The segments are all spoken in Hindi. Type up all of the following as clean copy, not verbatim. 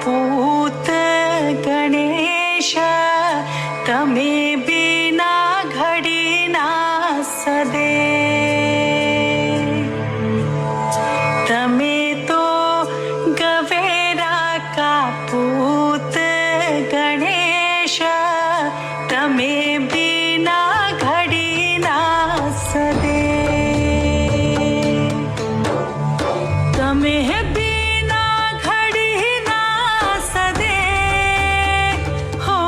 पूत गणेश तमे बिना घडी ना सदे तमे तो गवेरा का पूत गणेश तमे बिना घडी ना सदे तमे बिना घडी ना सदे हो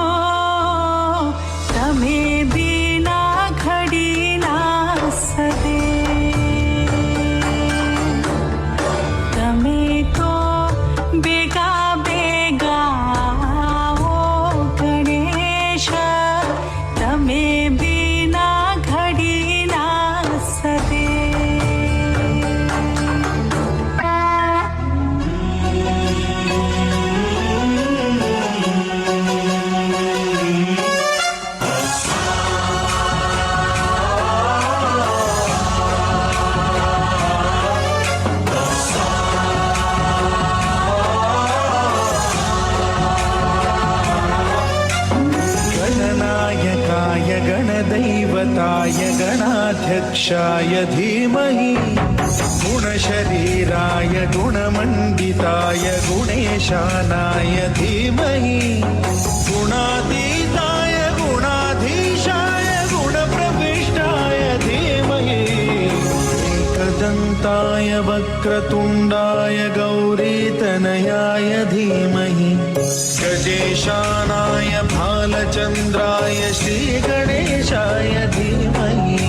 तमे बिना घडी ना सदे तमे तो बेगा बेगा ओ गणेश तमे बिना घडी ना सदे गणनायकाय गणदैवताय गणाध्यक्षाय धीमहि गुणशरीराय गुणमण्डिताय गुणेशानाय धीमहि गुणातीताय गुणाधीशाय गुणप्रविष्टाय धीमहि एकदन्ताय वक्रतुण्डाय गौरीतनयाय धीमहि गजेशानाय भालचन्द्राय श्रीगणेशाय धीमहि